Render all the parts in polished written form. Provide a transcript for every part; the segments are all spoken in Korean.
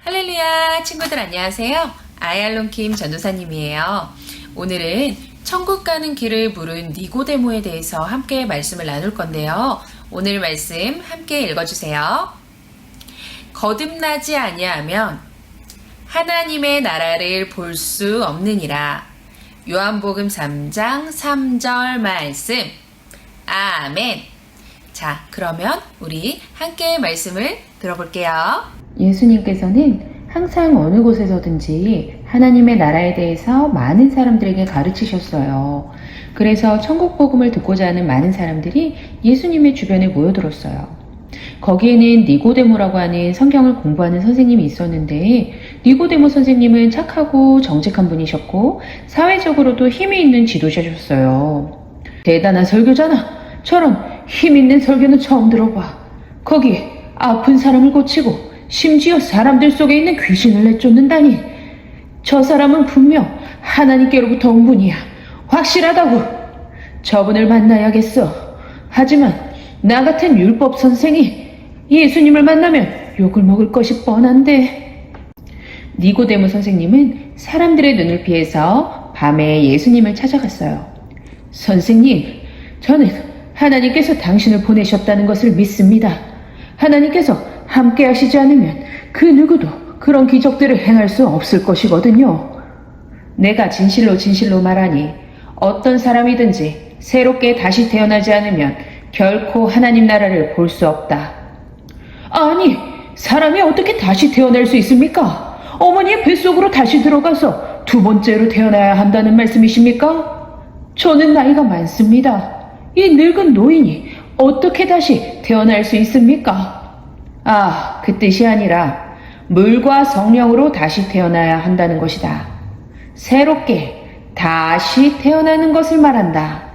할렐루야, 친구들 안녕하세요. 아얄론킴 전도사님이에요. 오늘은 천국 가는 길을 물은 니고데모에 대해서 함께 말씀을 나눌 건데요. 오늘 말씀 함께 읽어주세요. 거듭나지 아니하면 하나님의 나라를 볼 수 없느니라. 요한복음 3장 3절 말씀. 아멘. 자, 그러면 우리 함께 말씀을 들어볼게요. 예수님께서는 항상 어느 곳에서든지 하나님의 나라에 대해서 많은 사람들에게 가르치셨어요. 그래서 천국 복음을 듣고자 하는 많은 사람들이 예수님의 주변에 모여들었어요. 거기에는 니고데모라고 하는 성경을 공부하는 선생님이 있었는데, 니고데모 선생님은 착하고 정직한 분이셨고 사회적으로도 힘이 있는 지도자셨어요. 대단한 설교잖아. 저런 힘 있는 설교는 처음 들어봐. 거기 아픈 사람을 고치고 심지어 사람들 속에 있는 귀신을 내쫓는다니. 저 사람은 분명 하나님께로부터 온 분이야. 확실하다고. 저분을 만나야겠어. 하지만 나 같은 율법 선생이 예수님을 만나면 욕을 먹을 것이 뻔한데. 니고데모 선생님은 사람들의 눈을 피해서 밤에 예수님을 찾아갔어요. 선생님, 저는 하나님께서 당신을 보내셨다는 것을 믿습니다. 하나님께서 함께 하시지 않으면 그 누구도 그런 기적들을 행할 수 없을 것이거든요. 내가 진실로 말하니 어떤 사람이든지 새롭게 다시 태어나지 않으면 결코 하나님 나라를 볼 수 없다. 아니, 사람이 어떻게 다시 태어날 수 있습니까? 어머니의 뱃속으로 다시 들어가서 두 번째로 태어나야 한다는 말씀이십니까? 저는 나이가 많습니다. 이 늙은 노인이 어떻게 다시 태어날 수 있습니까? 아, 그 뜻이 아니라 물과 성령으로 다시 태어나야 한다는 것이다. 새롭게 다시 태어나는 것을 말한다.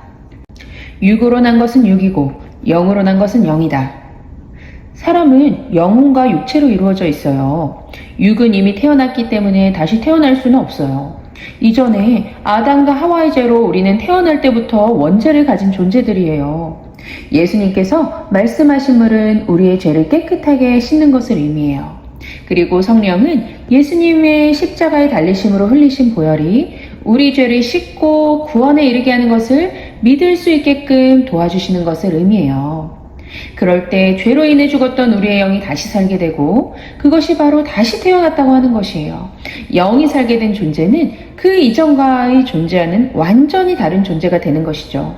육으로 난 것은 육이고 영으로 난 것은 영이다. 사람은 영혼과 육체로 이루어져 있어요. 육은 이미 태어났기 때문에 다시 태어날 수는 없어요. 이전에 아담과 하와의 죄로 우리는 태어날 때부터 원죄를 가진 존재들이에요. 예수님께서 말씀하신 물은 우리의 죄를 깨끗하게 씻는 것을 의미해요. 그리고 성령은 예수님의 십자가에 달리심으로 흘리신 보혈이 우리 죄를 씻고 구원에 이르게 하는 것을 믿을 수 있게끔 도와주시는 것을 의미해요. 그럴 때 죄로 인해 죽었던 우리의 영이 다시 살게 되고, 그것이 바로 다시 태어났다고 하는 것이에요. 영이 살게 된 존재는 그 이전과의 존재와는 완전히 다른 존재가 되는 것이죠.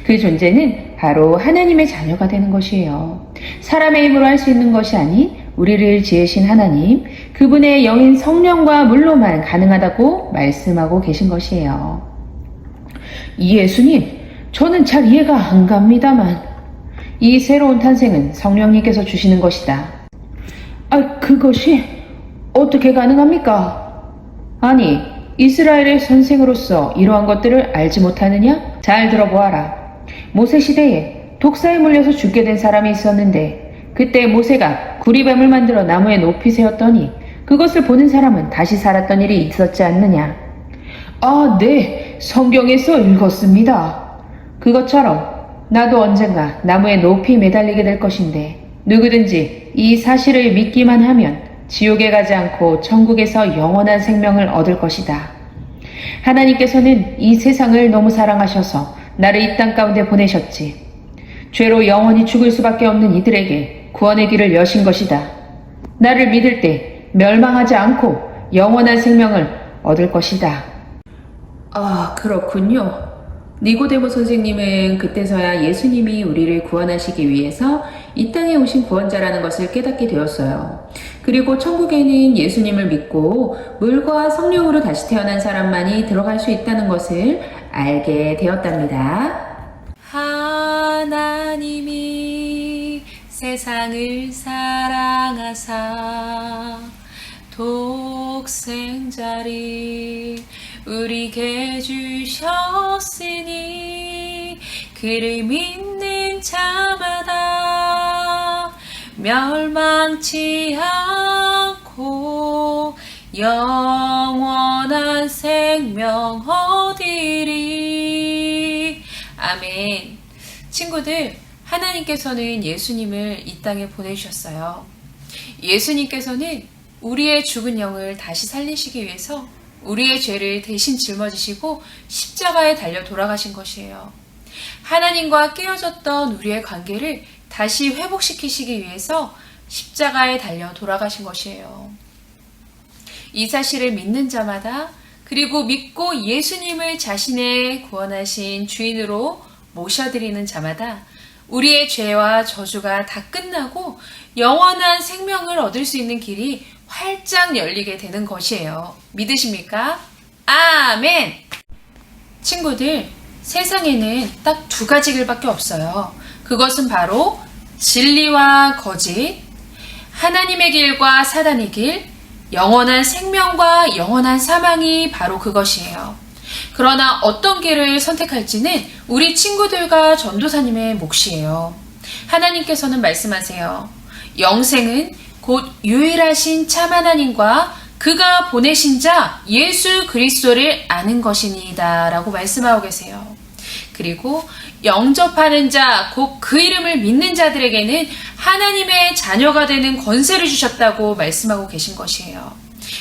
그 존재는 바로 하나님의 자녀가 되는 것이에요. 사람의 힘으로 할 수 있는 것이 아닌 우리를 지으신 하나님, 그분의 영인 성령과 물로만 가능하다고 말씀하고 계신 것이에요. 예수님, 저는 잘 이해가 안 갑니다만 이 새로운 탄생은 성령님께서 주시는 것이다. 그것이 어떻게 가능합니까? 아니, 이스라엘의 선생으로서 이러한 것들을 알지 못하느냐? 잘 들어보아라. 모세 시대에 독사에 물려서 죽게 된 사람이 있었는데, 그때 모세가 구리뱀을 만들어 나무에 높이 세웠더니 그것을 보는 사람은 다시 살았던 일이 있었지 않느냐? 네, 성경에서 읽었습니다. 그것처럼 나도 언젠가 나무에 높이 매달리게 될 것인데, 누구든지 이 사실을 믿기만 하면 지옥에 가지 않고 천국에서 영원한 생명을 얻을 것이다. 하나님께서는 이 세상을 너무 사랑하셔서 나를 이 땅 가운데 보내셨지. 죄로 영원히 죽을 수밖에 없는 이들에게 구원의 길을 여신 것이다. 나를 믿을 때 멸망하지 않고 영원한 생명을 얻을 것이다. 그렇군요. 니고데모 선생님은 그때서야 예수님이 우리를 구원하시기 위해서 이 땅에 오신 구원자라는 것을 깨닫게 되었어요. 그리고 천국에는 예수님을 믿고 물과 성령으로 다시 태어난 사람만이 들어갈 수 있다는 것을 알게 되었답니다. 하나님이 세상을 사랑하사 독생자를 우리에게 주셨으니 그를 믿는 자마다 멸망치 않고 영원한 생명 얻으리. 아멘. 친구들, 하나님께서는 예수님을 이 땅에 보내주셨어요. 예수님께서는 우리의 죽은 영을 다시 살리시기 위해서 우리의 죄를 대신 짊어지시고 십자가에 달려 돌아가신 것이에요. 하나님과 깨어졌던 우리의 관계를 다시 회복시키시기 위해서 십자가에 달려 돌아가신 것이에요. 이 사실을 믿는 자마다, 그리고 믿고 예수님을 자신의 구원하신 주인으로 모셔드리는 자마다 우리의 죄와 저주가 다 끝나고 영원한 생명을 얻을 수 있는 길이 활짝 열리게 되는 것이에요. 믿으십니까? 아멘! 친구들, 세상에는 딱 두 가지 길밖에 없어요. 그것은 바로 진리와 거짓, 하나님의 길과 사단의 길, 영원한 생명과 영원한 사망이 바로 그것이에요. 그러나 어떤 길을 선택할지는 우리 친구들과 전도사님의 몫이에요. 하나님께서는 말씀하세요. 영생은 곧 유일하신 참 하나님과 그가 보내신 자 예수 그리스도를 아는 것이니이다 라고 말씀하고 계세요. 그리고 영접하는 자, 곧 그 이름을 믿는 자들에게는 하나님의 자녀가 되는 권세를 주셨다고 말씀하고 계신 것이에요.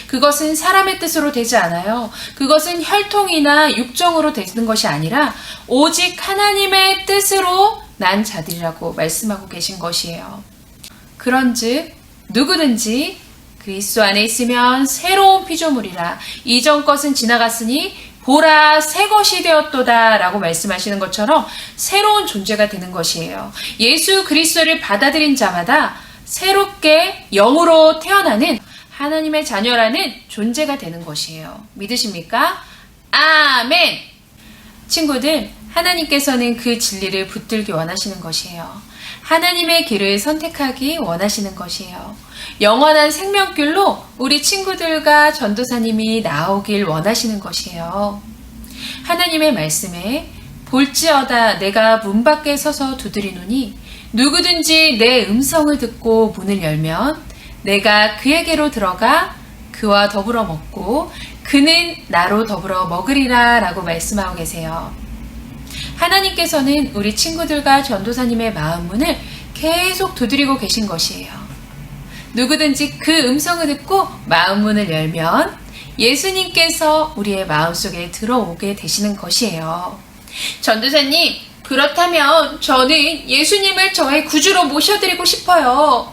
그것은 사람의 뜻으로 되지 않아요. 그것은 혈통이나 육정으로 되는 것이 아니라 오직 하나님의 뜻으로 난 자들이라고 말씀하고 계신 것이에요. 그런즉 누구든지 그리스도 안에 있으면 새로운 피조물이라 이전 것은 지나갔으니 보라 새 것이 되었도다 라고 말씀하시는 것처럼 새로운 존재가 되는 것이에요. 예수 그리스도를 받아들인 자마다 새롭게 영으로 태어나는 하나님의 자녀라는 존재가 되는 것이에요. 믿으십니까? 아멘! 친구들, 하나님께서는 그 진리를 붙들기 원하시는 것이에요. 하나님의 길을 선택하기 원하시는 것이에요. 영원한 생명길로 우리 친구들과 전도사님이 나오길 원하시는 것이에요. 하나님의 말씀에 볼지어다 내가 문 밖에 서서 두드리노니 누구든지 내 음성을 듣고 문을 열면 내가 그에게로 들어가 그와 더불어 먹고 그는 나로 더불어 먹으리라 라고 말씀하고 계세요. 하나님께서는 우리 친구들과 전도사님의 마음 문을 계속 두드리고 계신 것이에요. 누구든지 그 음성을 듣고 마음 문을 열면 예수님께서 우리의 마음속에 들어오게 되시는 것이에요. 전도사님, 그렇다면 저는 예수님을 저의 구주로 모셔드리고 싶어요.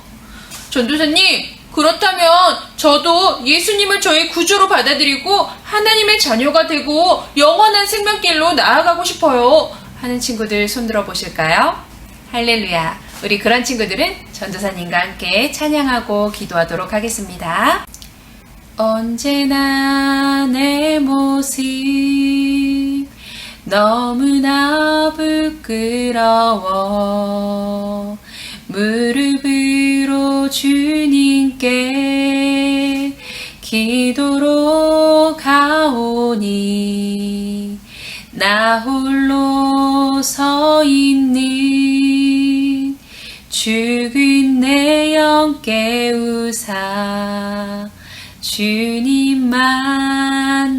전도사님, 그렇다면 저도 예수님을 저의 구주로 받아들이고 하나님의 자녀가 되고 영원한 생명길로 나아가고 싶어요. 하는 친구들 손들어 보실까요? 할렐루야. 우리 그런 친구들은 전도사님과 함께 찬양하고 기도하도록 하겠습니다. 언제나 내 모습 너무나 부끄러워 무릎으로 주님께 기도로 가오니 나 홀로 서 있는 죽은 내 영 깨우사 주님만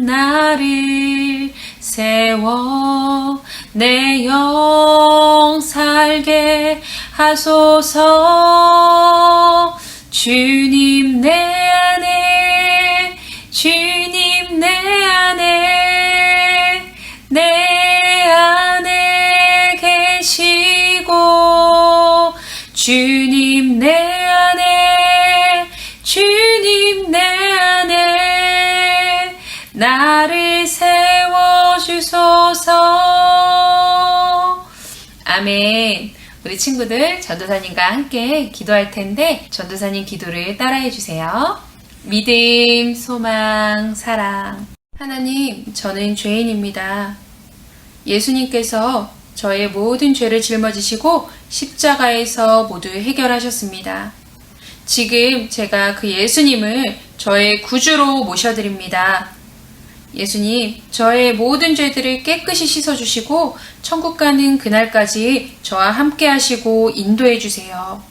나를 세워 내 영 살게 하소서. 주님 내 안에 주님 내 안에 내 안에 계시고 주님 내 안에 주님 내 안에 나를 세워주소서. 아멘. 우리 친구들 전도사님과 함께 기도할 텐데 전도사님 기도를 따라해 주세요. 믿음, 소망, 사랑. 하나님, 저는 죄인입니다. 예수님께서 저의 모든 죄를 짊어지시고 십자가에서 모두 해결하셨습니다. 지금 제가 그 예수님을 저의 구주로 모셔드립니다. 예수님, 저의 모든 죄들을 깨끗이 씻어주시고 천국 가는 그날까지 저와 함께 하시고 인도해 주세요.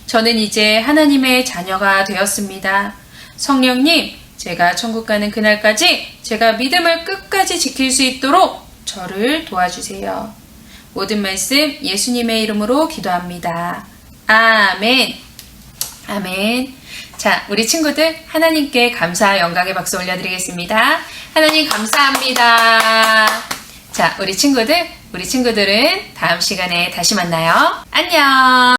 저는 이제 하나님의 자녀가 되었습니다. 성령님, 제가 천국 가는 그날까지 제가 믿음을 끝까지 지킬 수 있도록 저를 도와주세요. 모든 말씀 예수님의 이름으로 기도합니다. 아멘. 아멘. 자, 우리 친구들 하나님께 감사 영광의 박수 올려드리겠습니다. 하나님 감사합니다. 자, 우리 친구들은 다음 시간에 다시 만나요. 안녕.